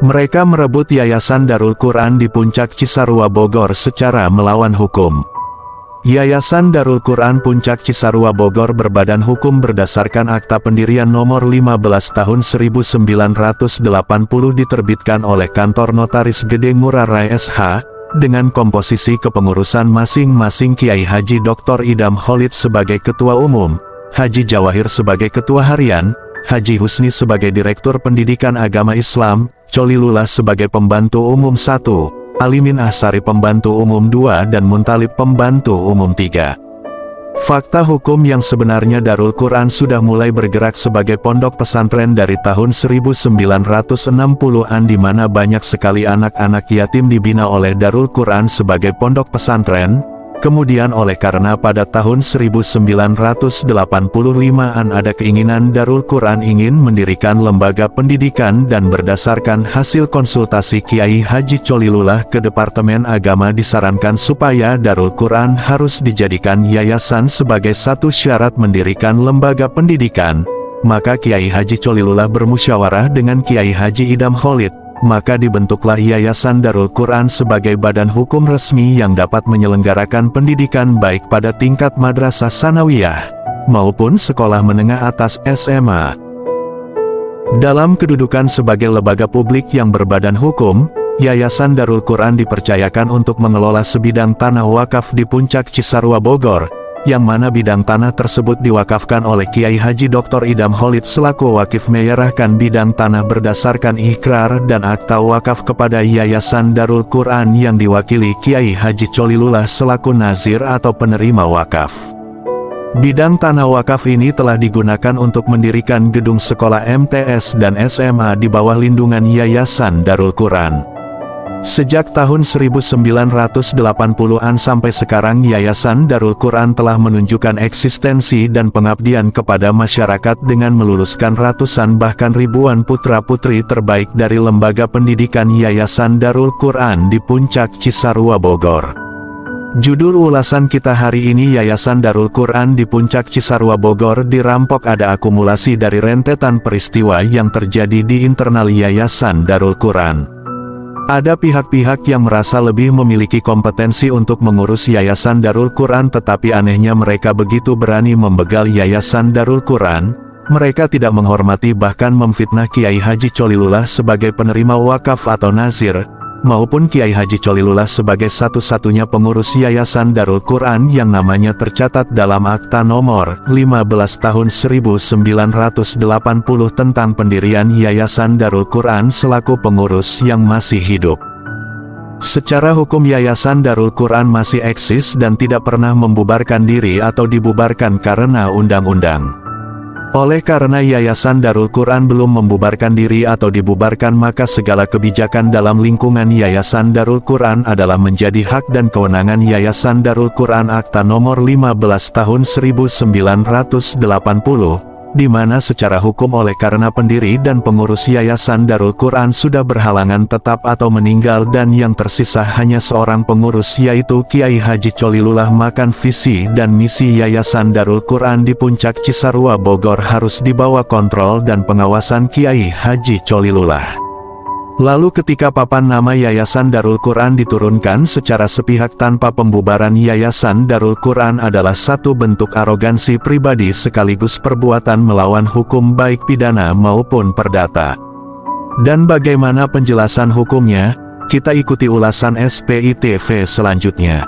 Mereka merebut Yayasan Darul Quran di Puncak Cisarua Bogor secara melawan hukum. Yayasan Darul Quran Puncak Cisarua Bogor berbadan hukum berdasarkan Akta Pendirian Nomor 15 Tahun 1980 diterbitkan oleh Kantor Notaris Gede Ngurah Rai SH, dengan komposisi kepengurusan masing-masing Kiai Haji Dr. Idam Khalid sebagai Ketua Umum, Haji Jawahir sebagai Ketua Harian, Haji Husni sebagai Direktur Pendidikan Agama Islam, Colilullah sebagai Pembantu Umum 1, Alimin Ahsari Pembantu Umum 2 dan Muntalib Pembantu Umum 3. Fakta hukum yang sebenarnya Darul Quran sudah mulai bergerak sebagai pondok pesantren dari tahun 1960-an di mana banyak sekali anak-anak yatim dibina oleh Darul Quran sebagai pondok pesantren. Kemudian karena pada tahun 1985-an ada keinginan Darul Quran ingin mendirikan lembaga pendidikan dan berdasarkan hasil konsultasi Kiai Haji Colilullah ke Departemen Agama disarankan supaya Darul Quran harus dijadikan yayasan sebagai satu syarat mendirikan lembaga pendidikan. Maka Kiai Haji Colilullah bermusyawarah dengan Kiai Haji Idam Khalid. Maka dibentuklah Yayasan Darul Quran sebagai badan hukum resmi yang dapat menyelenggarakan pendidikan baik pada tingkat madrasah sanawiyah maupun sekolah menengah atas SMA. Dalam kedudukan sebagai lembaga publik yang berbadan hukum, Yayasan Darul Quran dipercayakan untuk mengelola sebidang tanah wakaf di Puncak Cisarua Bogor, yang mana bidang tanah tersebut diwakafkan oleh Kiai Haji Dr. Idam Khalid selaku wakif menyerahkan bidang tanah berdasarkan ikrar dan akta wakaf kepada Yayasan Darul Quran yang diwakili Kiai Haji Colilullah selaku nazir atau penerima wakaf. Bidang tanah wakaf ini telah digunakan untuk mendirikan gedung sekolah MTS dan SMA di bawah lindungan Yayasan Darul Quran. Sejak tahun 1980-an sampai sekarang Yayasan Darul Quran telah menunjukkan eksistensi dan pengabdian kepada masyarakat dengan meluluskan ratusan bahkan ribuan putra-putri terbaik dari lembaga pendidikan Yayasan Darul Quran di Puncak Cisarua Bogor. Judul ulasan kita hari ini Yayasan Darul Quran di Puncak Cisarua Bogor dirampok ada akumulasi dari rentetan peristiwa yang terjadi di internal Yayasan Darul Quran. Ada pihak-pihak yang merasa lebih memiliki kompetensi untuk mengurus Yayasan Darul Quran tetapi anehnya mereka begitu berani membegal Yayasan Darul Quran. Mereka tidak menghormati bahkan memfitnah Kiai Haji Colilullah sebagai penerima wakaf atau nazir, maupun Kiai Haji Colilullah sebagai satu-satunya pengurus Yayasan Darul Quran yang namanya tercatat dalam Akta Nomor 15 Tahun 1980 tentang pendirian Yayasan Darul Quran selaku pengurus yang masih hidup. Secara hukum Yayasan Darul Quran masih eksis dan tidak pernah membubarkan diri atau dibubarkan karena undang-undang. Oleh karena Yayasan Darul Quran belum membubarkan diri atau dibubarkan maka segala kebijakan dalam lingkungan Yayasan Darul Quran adalah menjadi hak dan kewenangan Yayasan Darul Quran Akta Nomor 15 Tahun 1980, di mana secara hukum oleh karena pendiri dan pengurus Yayasan Darul Quran sudah berhalangan tetap atau meninggal dan yang tersisa hanya seorang pengurus yaitu Kiai Haji Colilullah maka visi dan misi Yayasan Darul Quran di Puncak Cisarua Bogor harus dibawa kontrol dan pengawasan Kiai Haji Colilullah. Lalu ketika papan nama Yayasan Darul Quran diturunkan secara sepihak tanpa pembubaran Yayasan Darul Quran adalah satu bentuk arogansi pribadi sekaligus perbuatan melawan hukum baik pidana maupun perdata. Dan bagaimana penjelasan hukumnya? Kita ikuti ulasan SPI TV selanjutnya.